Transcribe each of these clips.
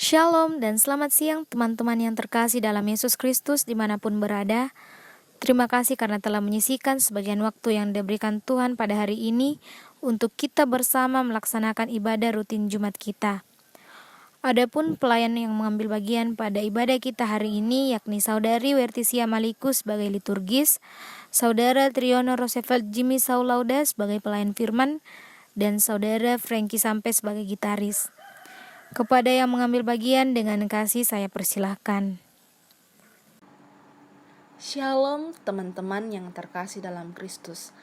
Shalom dan selamat siang teman-teman yang terkasih dalam Yesus Kristus dimanapun berada. Terima kasih karena telah menyisihkan sebagian waktu yang diberikan Tuhan pada hari ini untuk kita bersama melaksanakan ibadah rutin Jumat kita. Adapun pelayan yang mengambil bagian pada ibadah kita hari ini yakni Saudari Wertisia Malikus sebagai liturgis, Saudara Triono Roosevelt Jimmy Saulauda sebagai pelayan firman, dan Saudara Frankie Sampe sebagai gitaris. Kepada yang mengambil bagian dengan kasih saya persilahkan. Shalom teman-teman yang terkasih dalam Kristus.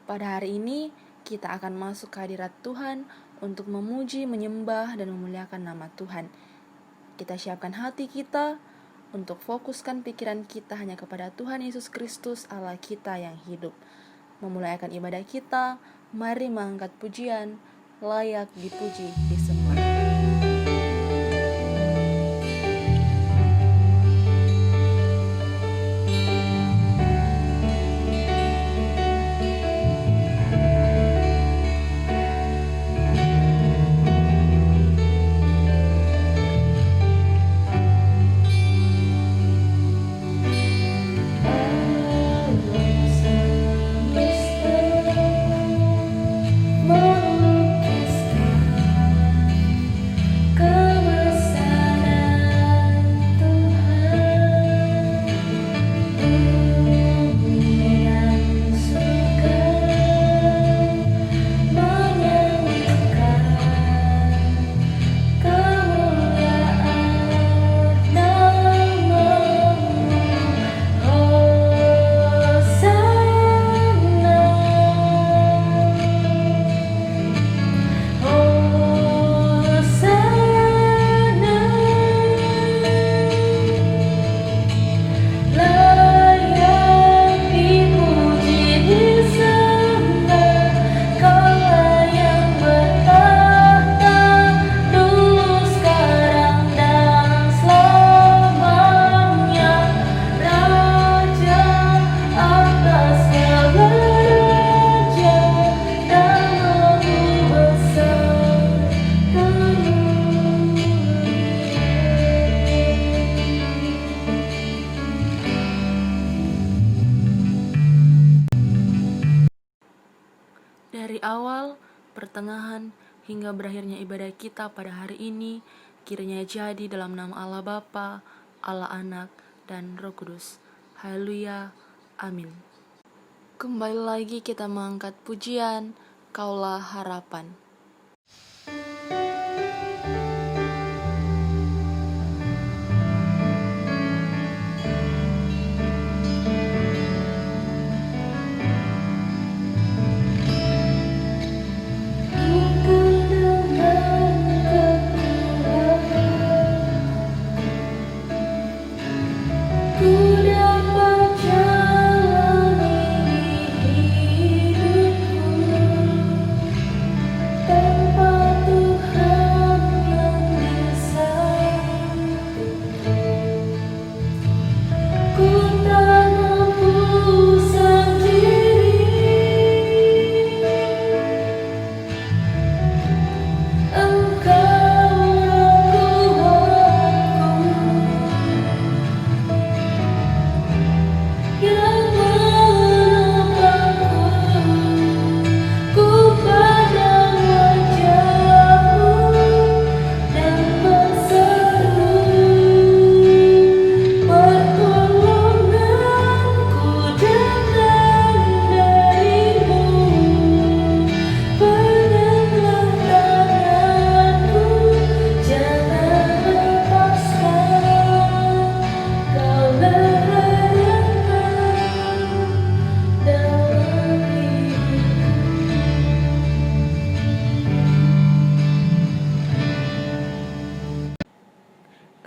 Pada hari ini kita akan masuk ke hadirat Tuhan untuk memuji, menyembah, dan memuliakan nama Tuhan. Kita siapkan hati kita untuk fokuskan pikiran kita hanya kepada Tuhan Yesus Kristus Allah kita yang hidup. Memuliakan ibadah kita, mari mengangkat pujian, layak dipuji, disembah. Dari awal, pertengahan, hingga berakhirnya ibadah kita pada hari ini, kiranya jadi dalam nama Allah Bapa, Allah Anak, dan Roh Kudus. Haleluya, amin. Kembali lagi kita mengangkat pujian, Kaulah Harapan.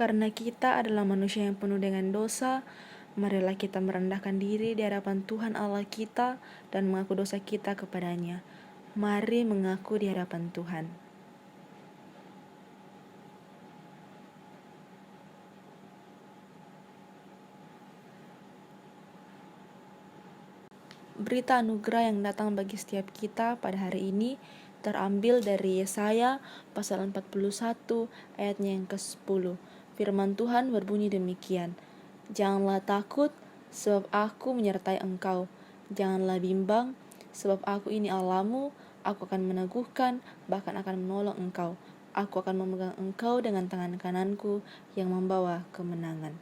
Karena kita adalah manusia yang penuh dengan dosa, marilah kita merendahkan diri di hadapan Tuhan Allah kita dan mengaku dosa kita kepadanya. Mari mengaku di hadapan Tuhan. Berita anugerah yang datang bagi setiap kita pada hari ini terambil dari Yesaya pasal 41 ayatnya yang ke-10. Firman Tuhan berbunyi demikian, "Janganlah takut, sebab aku menyertai engkau. Janganlah bimbang, sebab aku ini Allahmu, aku akan meneguhkan, bahkan akan menolong engkau. Aku akan memegang engkau dengan tangan kananku yang membawa kemenangan."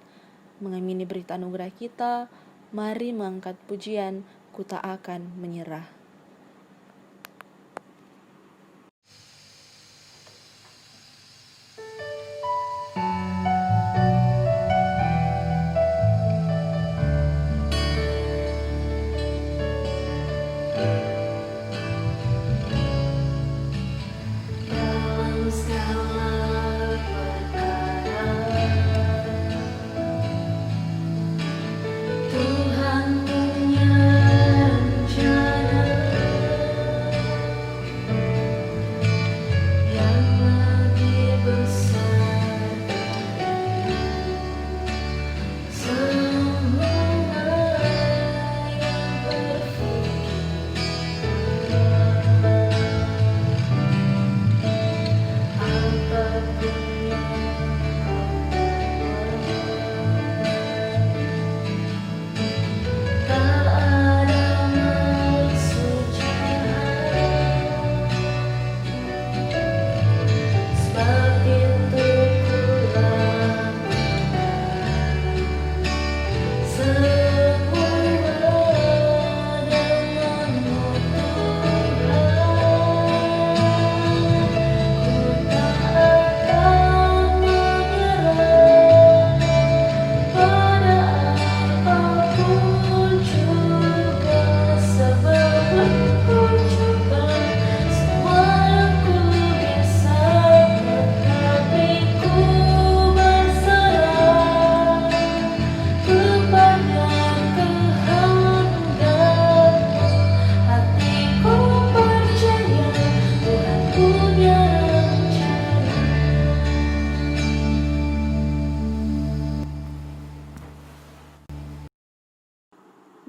Mengamini berita anugerah kita, mari mengangkat pujian, ku tak akan menyerah.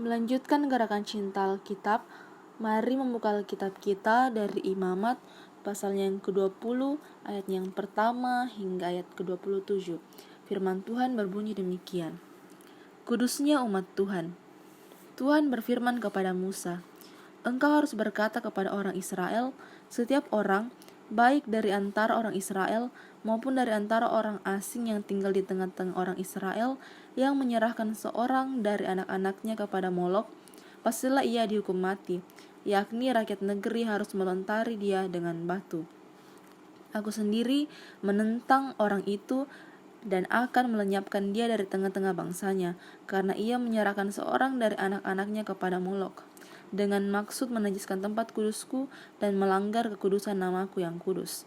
Melanjutkan gerakan cinta Alkitab, mari membuka Alkitab kita dari Imamat pasal yang ke-20 ayat yang pertama hingga ayat ke-27. Firman Tuhan berbunyi demikian, "Kudusnya umat Tuhan. Tuhan berfirman kepada Musa, engkau harus berkata kepada orang Israel, setiap orang, baik dari antara orang Israel maupun dari antara orang asing yang tinggal di tengah-tengah orang Israel, yang menyerahkan seorang dari anak-anaknya kepada Molok, pastilah ia dihukum mati, yakni rakyat negeri harus melontari dia dengan batu. Aku sendiri menentang orang itu dan akan melenyapkan dia dari tengah-tengah bangsanya, karena ia menyerahkan seorang dari anak-anaknya kepada Molok, dengan maksud menajiskan tempat kudusku dan melanggar kekudusan namaku yang kudus.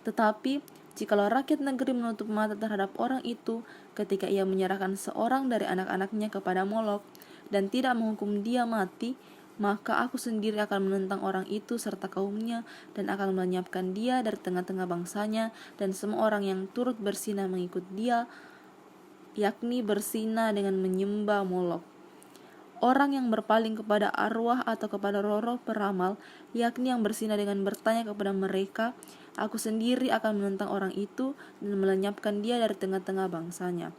Tetapi jikalau rakyat negeri menutup mata terhadap orang itu ketika ia menyerahkan seorang dari anak-anaknya kepada Molok dan tidak menghukum dia mati, maka aku sendiri akan menentang orang itu serta kaumnya dan akan melenyapkan dia dari tengah-tengah bangsanya dan semua orang yang turut bersinah mengikut dia, yakni bersinah dengan menyembah Molok. Orang yang berpaling kepada arwah atau kepada roh-roh peramal, yakni yang bersinah dengan bertanya kepada mereka, aku sendiri akan menentang orang itu dan melenyapkan dia dari tengah-tengah bangsanya.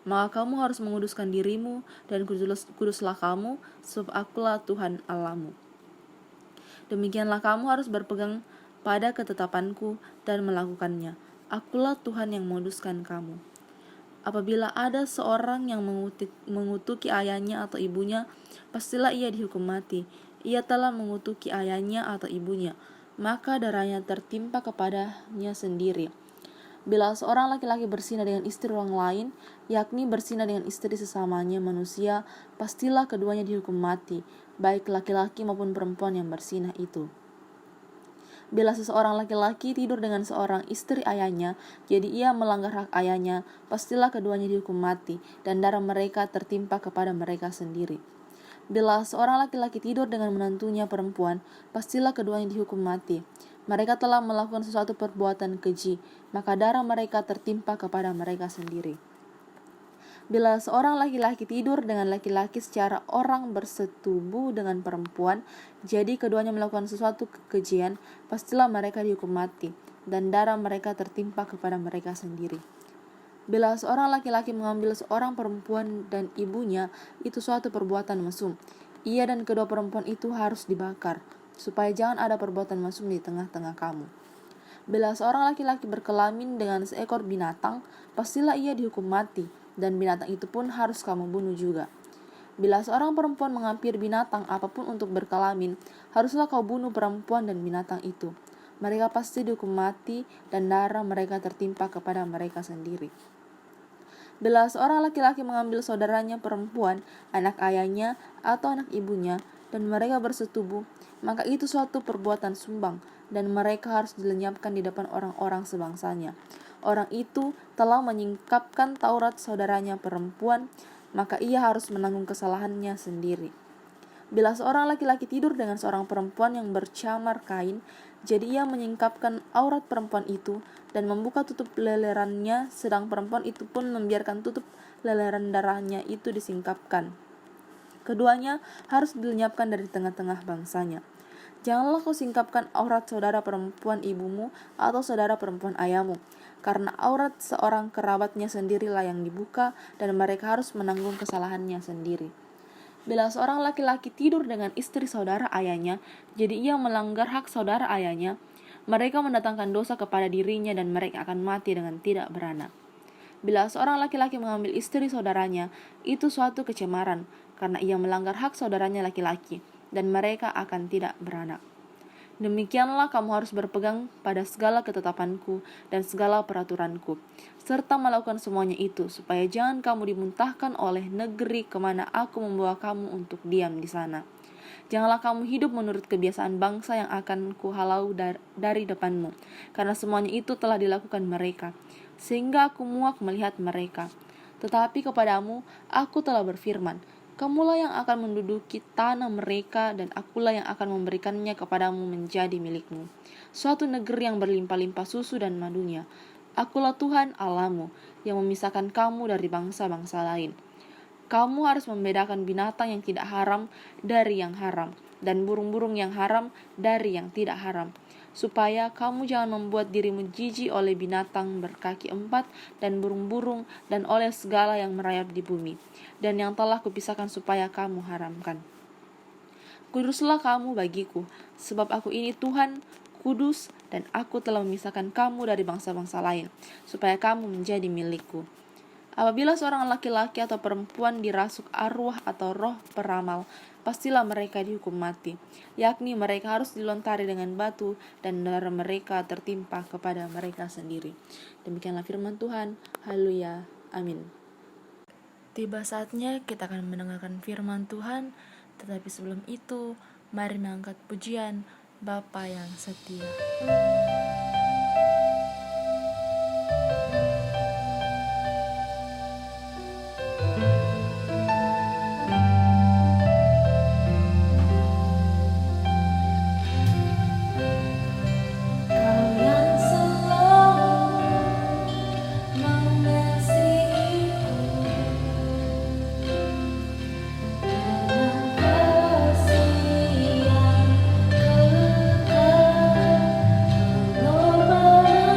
Maka kamu harus menguduskan dirimu dan kuduslah kamu, sebab akulah Tuhan Allahmu. Demikianlah kamu harus berpegang pada ketetapanku dan melakukannya. Akulah Tuhan yang menguduskan kamu. Apabila ada seorang yang mengutuki ayahnya atau ibunya, pastilah ia dihukum mati. Ia telah mengutuki ayahnya atau ibunya, maka darahnya tertimpa kepadanya sendiri. Bila seorang laki-laki bersinah dengan istri orang lain, yakni bersinah dengan istri sesamanya manusia, pastilah keduanya dihukum mati, baik laki-laki maupun perempuan yang bersinah itu. Bila seseorang laki-laki tidur dengan seorang istri ayahnya, jadi ia melanggar hak ayahnya, pastilah keduanya dihukum mati, dan darah mereka tertimpa kepada mereka sendiri. Bila seorang laki-laki tidur dengan menantunya perempuan, pastilah keduanya dihukum mati. Mereka telah melakukan sesuatu perbuatan keji, maka darah mereka tertimpa kepada mereka sendiri. Bila seorang laki-laki tidur dengan laki-laki secara orang bersetubuh dengan perempuan, jadi keduanya melakukan sesuatu kekejian, pastilah mereka dihukum mati, dan darah mereka tertimpa kepada mereka sendiri. Bila seorang laki-laki mengambil seorang perempuan dan ibunya, itu suatu perbuatan mesum. Ia dan kedua perempuan itu harus dibakar, supaya jangan ada perbuatan mesum di tengah-tengah kamu. Bila seorang laki-laki berkelamin dengan seekor binatang, pastilah ia dihukum mati, dan binatang itu pun harus kamu bunuh juga. Bila seorang perempuan mengampiri binatang apapun untuk berkelamin, haruslah kau bunuh perempuan dan binatang itu. Mereka pasti dihukum mati, dan darah mereka tertimpa kepada mereka sendiri. Bila seorang laki-laki mengambil saudaranya perempuan, anak ayahnya atau anak ibunya, dan mereka bersetubuh, maka itu suatu perbuatan sumbang, dan mereka harus dilenyapkan di depan orang-orang sebangsanya. Orang itu telah menyingkapkan Taurat saudaranya perempuan, maka ia harus menanggung kesalahannya sendiri. Bila seorang laki-laki tidur dengan seorang perempuan yang bercamar kain, jadi ia menyingkapkan aurat perempuan itu dan membuka tutup lelerannya, sedang perempuan itu pun membiarkan tutup leleran darahnya itu disingkapkan. Keduanya harus dilenyapkan dari tengah-tengah bangsanya. Janganlah kau singkapkan aurat saudara perempuan ibumu atau saudara perempuan ayahmu, karena aurat seorang kerabatnya sendirilah yang dibuka, dan mereka harus menanggung kesalahannya sendiri. Bila seorang laki-laki tidur dengan istri saudara ayahnya, jadi ia melanggar hak saudara ayahnya, mereka mendatangkan dosa kepada dirinya dan mereka akan mati dengan tidak beranak. Bila seorang laki-laki mengambil istri saudaranya, itu suatu kecemaran, karena ia melanggar hak saudaranya laki-laki, dan mereka akan tidak beranak. Demikianlah kamu harus berpegang pada segala ketetapanku dan segala peraturanku, serta melakukan semuanya itu, supaya jangan kamu dimuntahkan oleh negeri kemana aku membawa kamu untuk diam di sana. Janganlah kamu hidup menurut kebiasaan bangsa yang akan kuhalau dari depanmu, karena semuanya itu telah dilakukan mereka, sehingga aku muak melihat mereka. Tetapi kepadamu aku telah berfirman, kamulah yang akan menduduki tanah mereka, dan akulah yang akan memberikannya kepadamu menjadi milikmu, suatu negeri yang berlimpah-limpah susu dan madunya. Akulah Tuhan Allahmu, yang memisahkan kamu dari bangsa-bangsa lain. Kamu harus membedakan binatang yang tidak haram dari yang haram, dan burung-burung yang haram dari yang tidak haram, supaya kamu jangan membuat dirimu jijik oleh binatang berkaki empat dan burung-burung dan oleh segala yang merayap di bumi, dan yang telah kupisahkan supaya kamu haramkan. Kuduslah kamu bagiku, sebab aku ini Tuhan, kudus, dan aku telah memisahkan kamu dari bangsa-bangsa lain, supaya kamu menjadi milikku. Apabila seorang laki-laki atau perempuan dirasuk arwah atau roh peramal, pastilah mereka dihukum mati, yakni mereka harus dilontari dengan batu, dan darah mereka tertimpa kepada mereka sendiri. Demikianlah firman Tuhan. Haleluya. Amin. Tiba saatnya kita akan mendengarkan firman Tuhan, tetapi sebelum itu, mari mengangkat pujian Bapa yang setia. Kekal, pengorbanan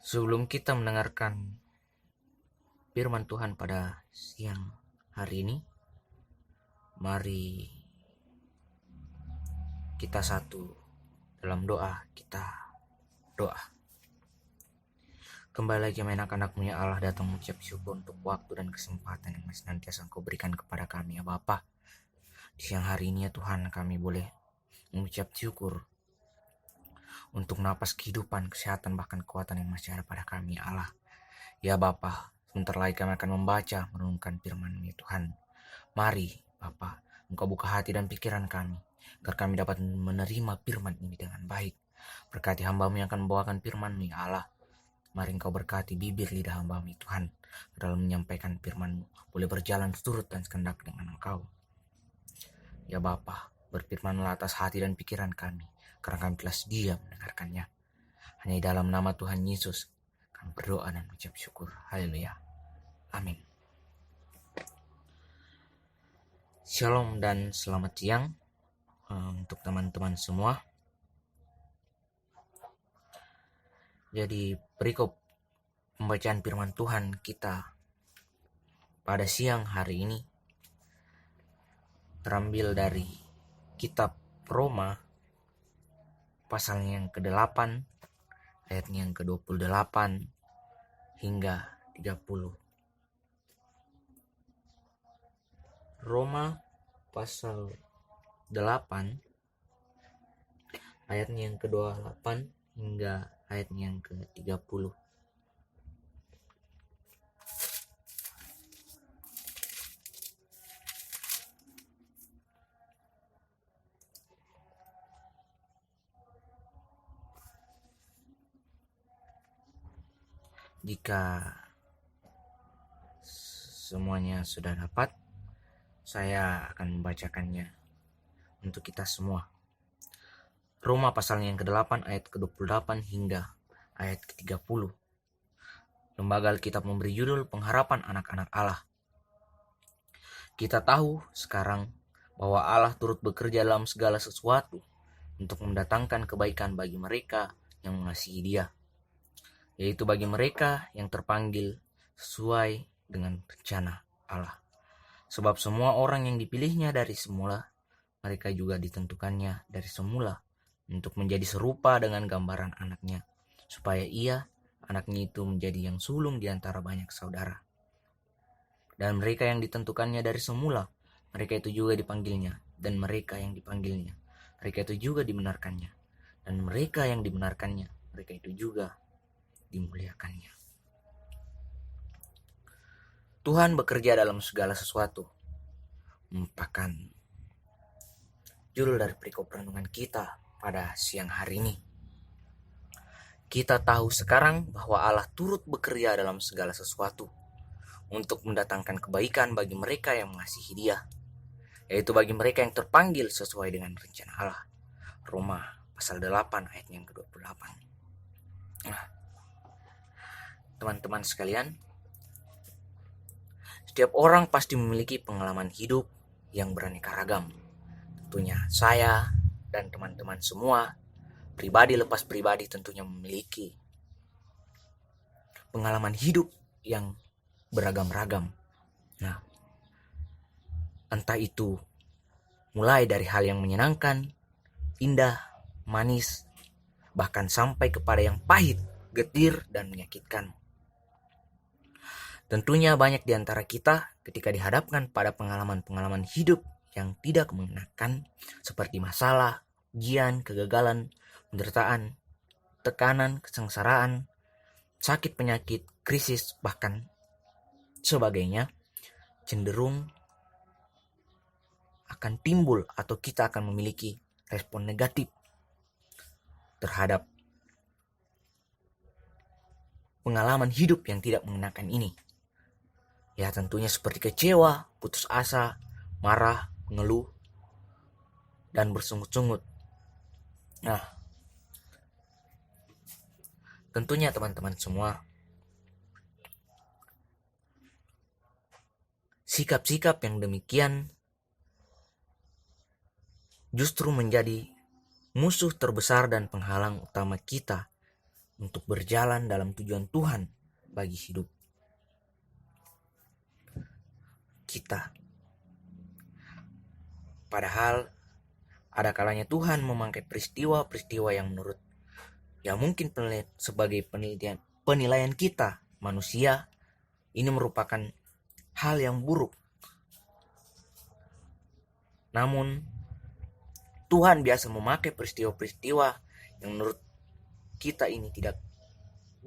Sebelum kita mendengarkan firman Tuhan pada siang hari ini, mari kita satu dalam doa. Kita doa. Kembali lagi anak-anakmu ya Allah, datang mengucap syukur untuk waktu dan kesempatan yang masih senantiasa Engkau berikan kepada kami ya Bapa. Di siang hari ini ya Tuhan, kami boleh mengucap syukur untuk napas kehidupan, kesehatan, bahkan kekuatan yang masih ada pada kami ya Allah. Ya Bapa, sebentar lagi kami akan membaca, merenungkan firman-Mu ya Tuhan. Mari Bapa, Engkau buka hati dan pikiran kami, agar kami dapat menerima firman ini dengan baik. Berkati hamba-Mu yang akan membawakan firman-Mu ya Allah. Mari Engkau berkati bibir lidah hamba-Mu ya Tuhan, dalam menyampaikan firman-Mu, boleh berjalan seturut dan sekendak dengan Engkau. Ya Bapa, berfirmanlah atas hati dan pikiran kami, karena kami telah sedia mendengarkannya. Hanya di dalam nama Tuhan Yesus kami berdoa dan mengucap syukur. Haleluya. Amin. Shalom dan selamat siang untuk teman-teman semua. Jadi perikop pembacaan firman Tuhan kita pada siang hari ini terambil dari kitab Roma pasalnya yang ke-8, ayatnya yang ke-28 hingga 30. Roma pasal 8 ayatnya yang ke-28 hingga ayatnya yang ke-30. Jika semuanya sudah dapat, saya akan membacakannya untuk kita semua. Roma pasalnya yang ke-8 ayat ke-28 hingga ayat ke-30. Lembaga Alkitab memberi judul Pengharapan Anak-anak Allah. Kita tahu sekarang bahwa Allah turut bekerja dalam segala sesuatu untuk mendatangkan kebaikan bagi mereka yang mengasihi Dia, yaitu bagi mereka yang terpanggil sesuai dengan rencana Allah. Sebab semua orang yang dipilihnya dari semula, mereka juga ditentukannya dari semula untuk menjadi serupa dengan gambaran anaknya, supaya ia, anaknya itu menjadi yang sulung di antara banyak saudara. Dan mereka yang ditentukannya dari semula, mereka itu juga dipanggilnya. Dan mereka yang dipanggilnya, mereka itu juga dibenarkannya. Dan mereka yang dibenarkannya, mereka itu juga dimuliakannya. Tuhan bekerja dalam segala sesuatu, merupakan judul dari perikop renungan kita pada siang hari ini. Kita tahu sekarang bahwa Allah turut bekerja dalam segala sesuatu untuk mendatangkan kebaikan bagi mereka yang mengasihi Dia, yaitu bagi mereka yang terpanggil sesuai dengan rencana Allah. Roma pasal 8 ayat yang ke-28. Nah, teman-teman sekalian, setiap orang pasti memiliki pengalaman hidup yang beraneka ragam. Tentunya saya dan teman-teman semua, pribadi lepas pribadi, tentunya memiliki pengalaman hidup yang beragam-ragam. Nah, entah itu mulai dari hal yang menyenangkan, indah, manis, bahkan sampai kepada yang pahit, getir, dan menyakitkan. Tentunya banyak di antara kita ketika dihadapkan pada pengalaman-pengalaman hidup yang tidak mengenakan, seperti masalah, ujian, kegagalan, penderitaan, tekanan, kesengsaraan, sakit, penyakit, krisis, bahkan sebagainya, cenderung akan timbul atau kita akan memiliki respon negatif terhadap pengalaman hidup yang tidak mengenakan ini. Ya, tentunya seperti kecewa, putus asa, marah, mengeluh, dan bersungut-sungut. Nah, tentunya teman-teman semua, sikap-sikap yang demikian justru menjadi musuh terbesar dan penghalang utama kita untuk berjalan dalam tujuan Tuhan bagi hidup kita. Padahal ada kalanya Tuhan memakai peristiwa-peristiwa yang menurut mungkin sebagai penilaian kita manusia ini merupakan hal yang buruk. Namun Tuhan biasa memakai peristiwa-peristiwa yang menurut kita ini tidak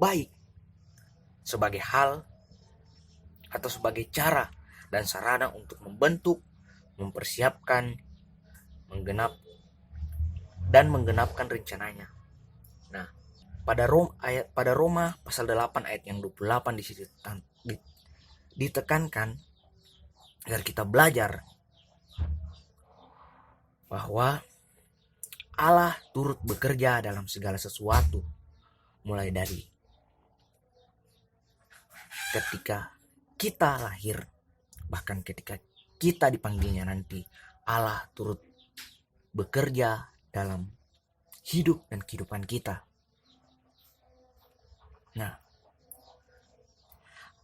baik sebagai hal atau sebagai cara dan sarana untuk membentuk, mempersiapkan, menggenapkan rencananya. Nah, pada Roma pasal 8 ayat yang 28 di situ ditekankan agar kita belajar bahwa Allah turut bekerja dalam segala sesuatu, mulai dari ketika kita lahir, bahkan ketika kita dipanggilnya nanti, Allah turut bekerja dalam hidup dan kehidupan kita. Nah,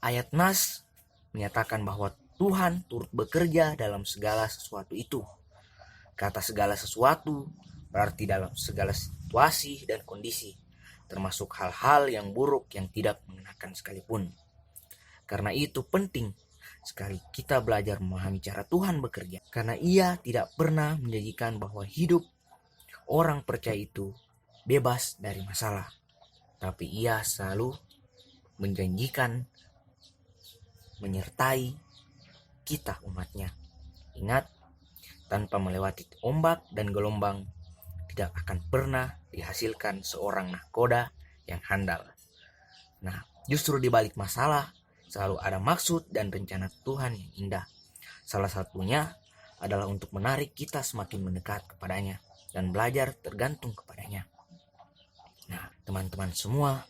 ayat Nas menyatakan bahwa Tuhan turut bekerja dalam segala sesuatu itu. Kata segala sesuatu berarti dalam segala situasi dan kondisi, termasuk hal-hal yang buruk yang tidak mengenakan sekalipun. Karena itu penting sekali kita belajar memahami cara Tuhan bekerja, karena Ia tidak pernah menjanjikan bahwa hidup orang percaya itu bebas dari masalah, tapi Ia selalu menjanjikan menyertai kita umatnya. Ingat, tanpa melewati ombak dan gelombang tidak akan pernah dihasilkan seorang nahkoda yang handal. Nah, justru di balik masalah selalu ada maksud dan rencana Tuhan yang indah. Salah satunya adalah untuk menarik kita semakin mendekat kepadanya dan belajar tergantung kepadanya. Nah, teman-teman semua,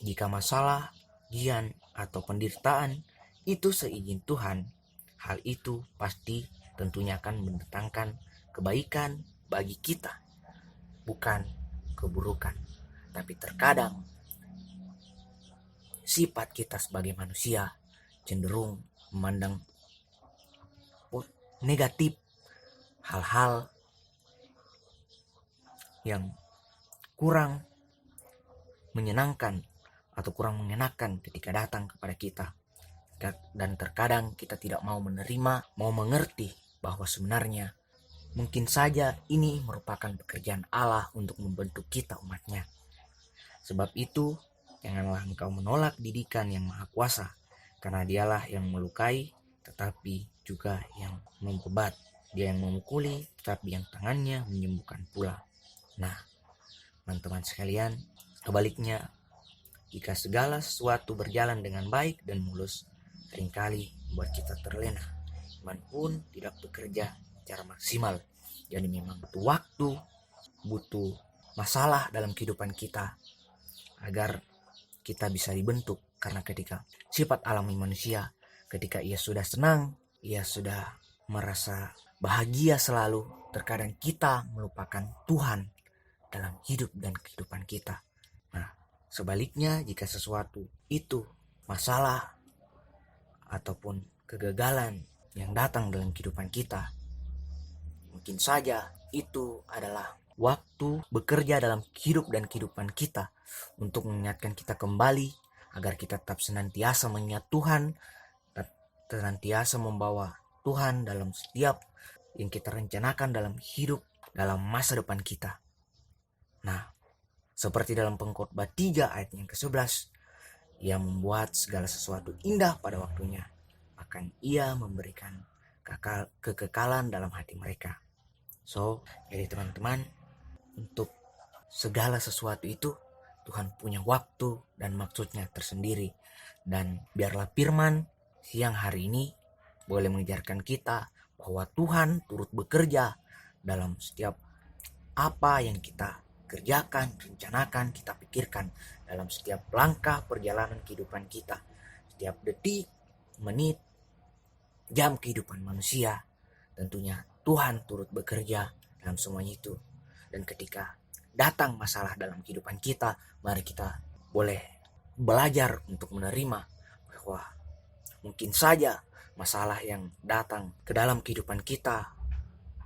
jika masalah, ujian, atau penderitaan itu seizin Tuhan, hal itu pasti tentunya akan mendatangkan kebaikan bagi kita, bukan keburukan. Tapi terkadang sifat kita sebagai manusia cenderung memandang negatif hal-hal yang kurang menyenangkan atau kurang mengenakan ketika datang kepada kita. Dan terkadang kita tidak mau menerima, mau mengerti bahwa sebenarnya mungkin saja ini merupakan pekerjaan Allah untuk membentuk kita umatnya. Sebab itu, janganlah engkau menolak didikan yang maha kuasa, karena dialah yang melukai, tetapi juga yang membebat. Dia yang memukuli, tetapi yang tangannya menyembuhkan pula. Nah, teman-teman sekalian, kebaliknya, jika segala sesuatu berjalan dengan baik dan mulus, seringkali membuat kita terlena. Iman pun tidak bekerja secara maksimal. Jadi memang butuh waktu, butuh masalah dalam kehidupan kita agar kita bisa dibentuk. Karena ketika sifat alami manusia, ketika ia sudah senang, ia sudah merasa bahagia selalu, terkadang kita melupakan Tuhan dalam hidup dan kehidupan kita. Nah, sebaliknya jika sesuatu itu masalah ataupun kegagalan yang datang dalam kehidupan kita, mungkin saja itu adalah waktu bekerja dalam hidup dan kehidupan kita untuk mengingatkan kita kembali agar kita tetap senantiasa mengingat Tuhan, senantiasa membawa Tuhan dalam setiap yang kita rencanakan dalam hidup, dalam masa depan kita. Nah, seperti dalam Pengkhotbah 3 ayat yang ke-11, Ia membuat segala sesuatu indah pada waktunya, akan Ia memberikan kekekalan dalam hati mereka. So, jadi teman-teman, untuk segala sesuatu itu Tuhan punya waktu dan maksudnya tersendiri. Dan biarlah firman siang hari ini boleh mengajarkan kita bahwa Tuhan turut bekerja dalam setiap apa yang kita kerjakan, rencanakan, kita pikirkan dalam setiap langkah perjalanan kehidupan kita. Setiap detik, menit, jam kehidupan manusia, tentunya Tuhan turut bekerja dalam semuanya itu. Dan ketika datang masalah dalam kehidupan kita, mari kita boleh belajar untuk menerima bahwa mungkin saja masalah yang datang ke dalam kehidupan kita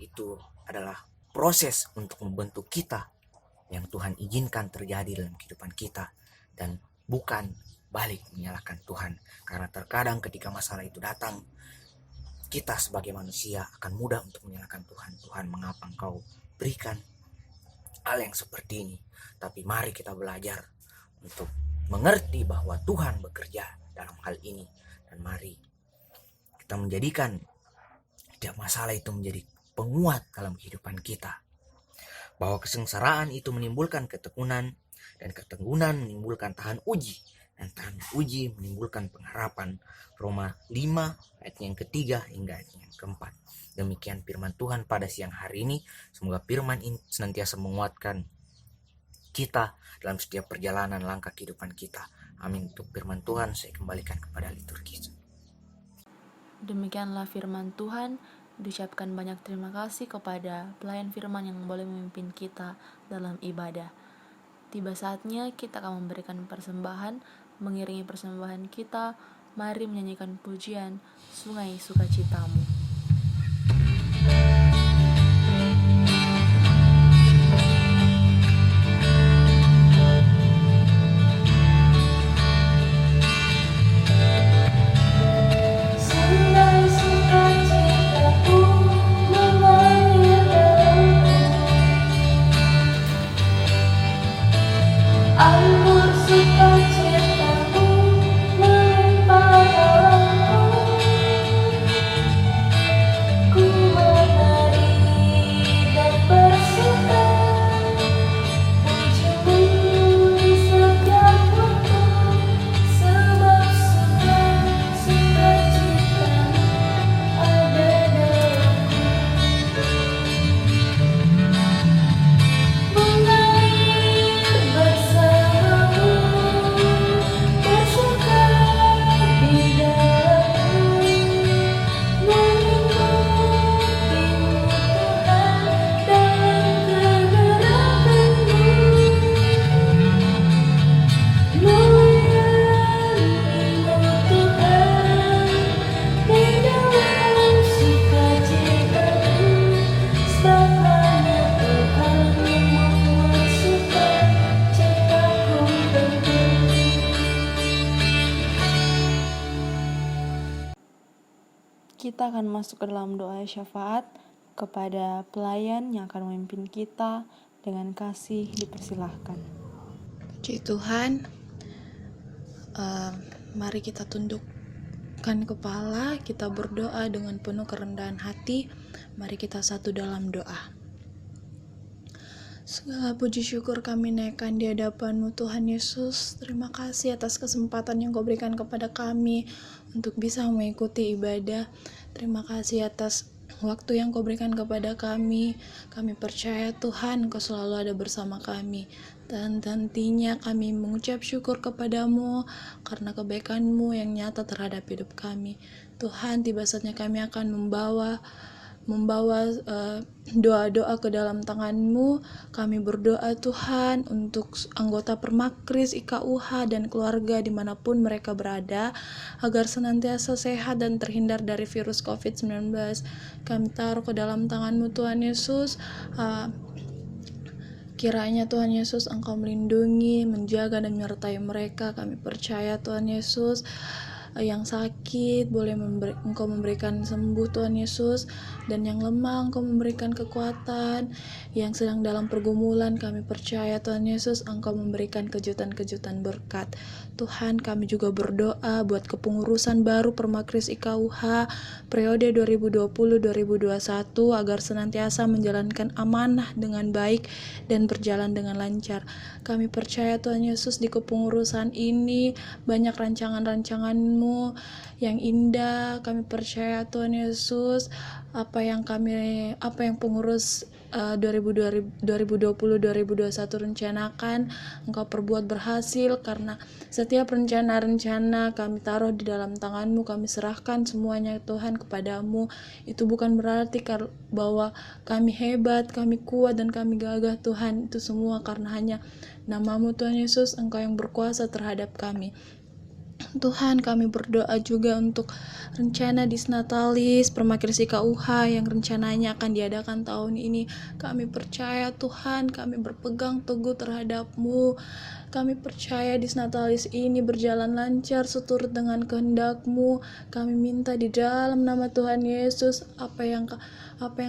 itu adalah proses untuk membentuk kita yang Tuhan izinkan terjadi dalam kehidupan kita, dan bukan balik menyalahkan Tuhan. Karena terkadang ketika masalah itu datang, kita sebagai manusia akan mudah untuk menyalahkan Tuhan. Tuhan, mengapa Engkau berikan hal yang seperti ini? Tapi mari kita belajar untuk mengerti bahwa Tuhan bekerja dalam hal ini, dan mari kita menjadikan setiap masalah itu menjadi penguat dalam kehidupan kita. Bahwa kesengsaraan itu menimbulkan ketekunan, dan ketekunan menimbulkan tahan uji, dan tahan uji menimbulkan pengharapan. Roma 5 ayat yang ketiga hingga ayat yang keempat. Demikian firman Tuhan pada siang hari ini. Semoga firman ini senantiasa menguatkan kita dalam setiap perjalanan langkah kehidupan kita. Amin. Untuk firman Tuhan saya kembalikan kepada liturgi. Demikianlah firman Tuhan. Diucapkan banyak terima kasih kepada pelayan firman yang boleh memimpin kita dalam ibadah. Tiba saatnya kita akan memberikan persembahan. Mengiringi persembahan kita, mari menyanyikan pujian Sungai Sukacitamu. Kita akan masuk ke dalam doa syafaat kepada pelayan yang akan memimpin kita. Dengan kasih dipersilahkan. Puji Tuhan, mari kita tundukkan kepala, kita berdoa dengan penuh kerendahan hati. Mari kita satu dalam doa. Segala puji syukur kami naikkan di hadapan-Mu Tuhan Yesus. Terima kasih atas kesempatan yang Kau berikan kepada kami untuk bisa mengikuti ibadah. Terima kasih atas waktu yang Kau berikan kepada kami. Kami percaya Tuhan Kau selalu ada bersama kami. Dan nantinya kami mengucap syukur kepadamu karena kebaikan-Mu yang nyata terhadap hidup kami. Tuhan, tiba saatnya kami akan membawa doa-doa ke dalam tangan-Mu. Kami berdoa Tuhan untuk anggota Permakris, IKUH, dan keluarga dimanapun mereka berada, agar senantiasa sehat dan terhindar dari virus COVID-19. Kami taruh ke dalam tangan-Mu Tuhan Yesus. Kiranya Tuhan Yesus Engkau melindungi, menjaga, dan menyertai mereka. Kami percaya Tuhan Yesus, yang sakit boleh Engkau memberikan sembuh Tuhan Yesus, dan yang lemah Engkau memberikan kekuatan. Yang sedang dalam pergumulan, kami percaya Tuhan Yesus Engkau memberikan kejutan-kejutan berkat. Tuhan, kami juga berdoa buat kepengurusan baru Permakris IKUH periode 2020-2021 agar senantiasa menjalankan amanah dengan baik dan berjalan dengan lancar. Kami percaya Tuhan Yesus di kepengurusan ini banyak rancangan-rancangan-Mu yang indah. Kami percaya Tuhan Yesus apa yang pengurus 2020-2021 rencanakan, Engkau perbuat berhasil, karena setiap rencana-rencana kami taruh di dalam tangan-Mu, kami serahkan semuanya Tuhan kepadamu. Itu bukan berarti bahwa kami hebat, kami kuat, dan kami gagah Tuhan. Itu semua karena hanya nama-Mu Tuhan Yesus, Engkau yang berkuasa terhadap kami. Tuhan, kami berdoa juga untuk rencana Disnatalis Permakrisi KUH yang rencananya akan diadakan tahun ini. Kami percaya Tuhan, kami berpegang teguh terhadap-Mu. Kami percaya Disnatalis ini berjalan lancar seturut dengan kehendak-Mu. Kami minta di dalam nama Tuhan Yesus, apa yang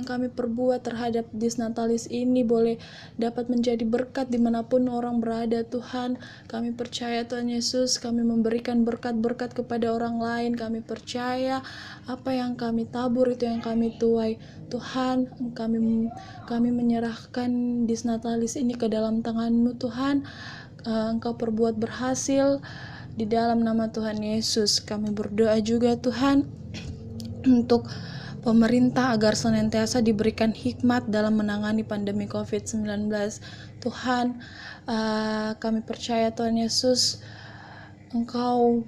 kami perbuat terhadap Disnatalis ini boleh dapat menjadi berkat dimanapun orang berada. Tuhan, kami percaya Tuhan Yesus, kami memberikan berkat-berkat kepada orang lain. Kami percaya apa yang kami tabur itu yang kami tuai. Tuhan, kami menyerahkan Disnatalis ini ke dalam tangan-Mu Tuhan. Engkau perbuat berhasil di dalam nama Tuhan Yesus. Kami berdoa juga Tuhan untuk pemerintah agar senantiasa diberikan hikmat dalam menangani pandemi COVID-19. Tuhan, kami percaya Tuhan Yesus, Engkau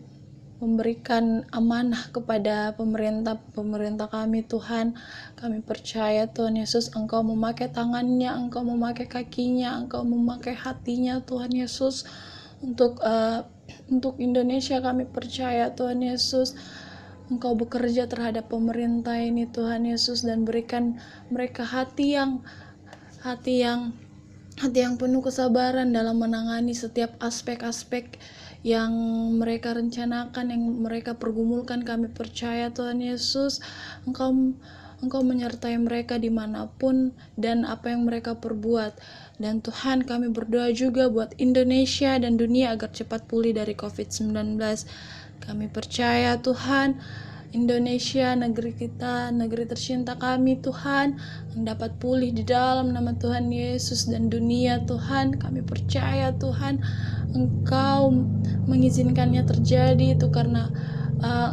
memberikan amanah kepada pemerintah kami Tuhan. Kami percaya Tuhan Yesus, Engkau memakai tangannya, Engkau memakai kakinya, Engkau memakai hatinya Tuhan Yesus untuk Indonesia. Kami percaya Tuhan Yesus, Engkau bekerja terhadap pemerintah ini Tuhan Yesus, dan berikan mereka hati yang penuh kesabaran dalam menangani setiap aspek-aspek yang mereka rencanakan, yang mereka pergumulkan. Kami percaya Tuhan Yesus, Engkau menyertai mereka dimanapun dan apa yang mereka perbuat. Dan Tuhan, kami berdoa juga buat Indonesia dan dunia agar cepat pulih dari COVID-19. Kami percaya Tuhan, Indonesia, negeri kita, negeri tercinta kami Tuhan, yang dapat pulih di dalam nama Tuhan Yesus, dan dunia Tuhan. Kami percaya Tuhan, Engkau mengizinkannya terjadi itu karena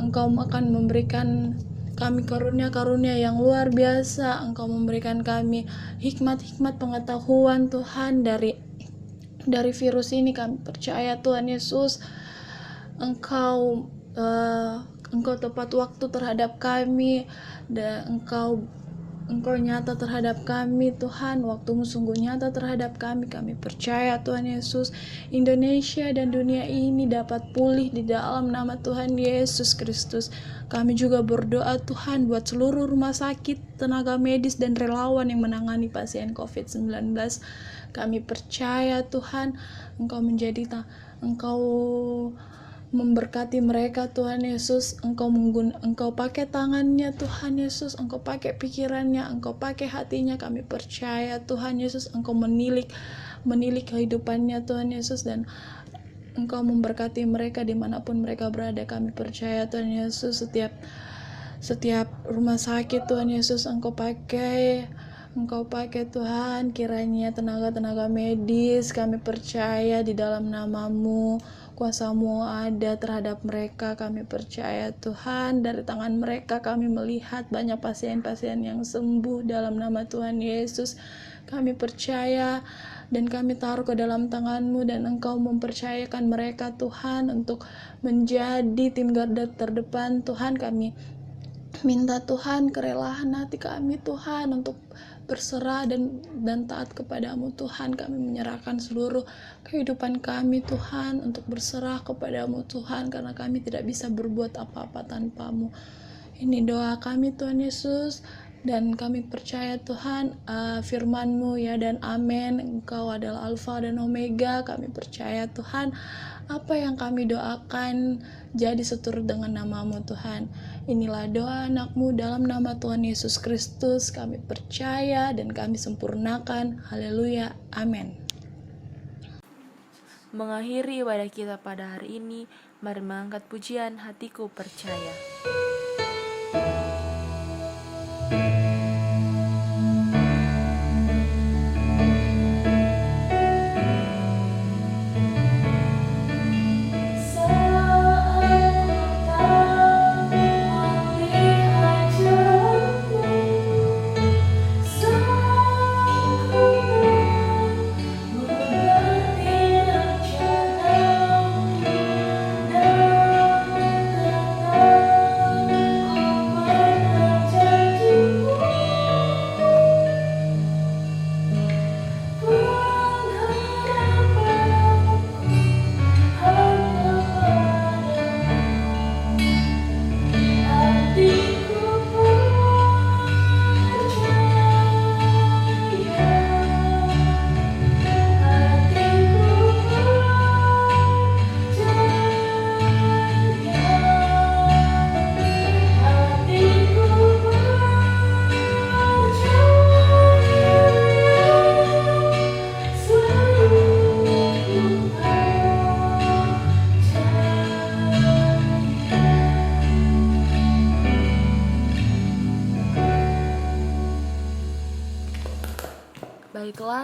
Engkau akan memberikan kami karunia-karunia yang luar biasa. Engkau memberikan kami hikmat-hikmat pengetahuan Tuhan dari virus ini. Kami percaya Tuhan Yesus, Engkau tepat waktu terhadap kami, dan Engkau nyata terhadap kami Tuhan. Waktu-Mu sungguh nyata terhadap kami. Kami percaya Tuhan Yesus, Indonesia dan dunia ini dapat pulih di dalam nama Tuhan Yesus Kristus. Kami juga berdoa Tuhan buat seluruh rumah sakit, tenaga medis dan relawan yang menangani pasien COVID-19. Kami percaya Tuhan, Engkau memberkati mereka Tuhan Yesus. Engkau pakai tangannya Tuhan Yesus, Engkau pakai pikirannya, Engkau pakai hatinya. Kami percaya Tuhan Yesus, Engkau menilik kehidupannya Tuhan Yesus, dan Engkau memberkati mereka dimanapun mereka berada. Kami percaya Tuhan Yesus, setiap rumah sakit Tuhan Yesus Engkau pakai Tuhan, kiranya tenaga medis. Kami percaya di dalam nama-Mu, kuasa-Mu ada terhadap mereka. Kami percaya Tuhan, dari tangan mereka kami melihat banyak pasien-pasien yang sembuh dalam nama Tuhan Yesus. Kami percaya dan kami taruh ke dalam tangan-Mu, dan Engkau mempercayakan mereka Tuhan untuk menjadi tim garda terdepan Tuhan. Kami minta Tuhan kerelaan hati kami Tuhan untuk berserah dan taat kepadamu Tuhan. Kami menyerahkan seluruh kehidupan kami Tuhan untuk berserah kepadamu Tuhan, karena kami tidak bisa berbuat apa-apa tanpa-Mu. Ini doa kami Tuhan Yesus, dan kami percaya Tuhan firman-Mu ya dan amin. Engkau adalah Alfa dan Omega. Kami percaya Tuhan, apa yang kami doakan jadi seturut dengan nama-Mu Tuhan. Inilah doa anak-Mu dalam nama Tuhan Yesus Kristus. Kami percaya dan kami sempurnakan. Haleluya, amin. Mengakhiri ibadah kita pada hari ini, mari mengangkat pujian Hatiku Percaya.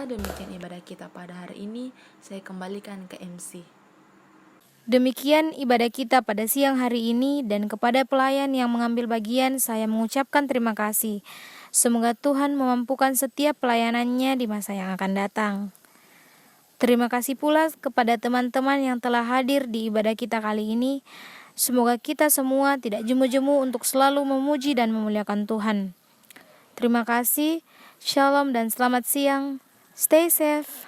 demikian ibadah kita pada hari ini. Saya kembalikan ke MC. Demikian ibadah kita pada siang hari ini, dan kepada pelayan yang mengambil bagian saya mengucapkan terima kasih. Semoga Tuhan memampukan setiap pelayanannya di masa yang akan datang. Terima kasih pula kepada teman-teman yang telah hadir di ibadah kita kali ini. Semoga kita semua tidak jemu-jemu untuk selalu memuji dan memuliakan Tuhan. Terima kasih, shalom dan selamat siang. Stay safe.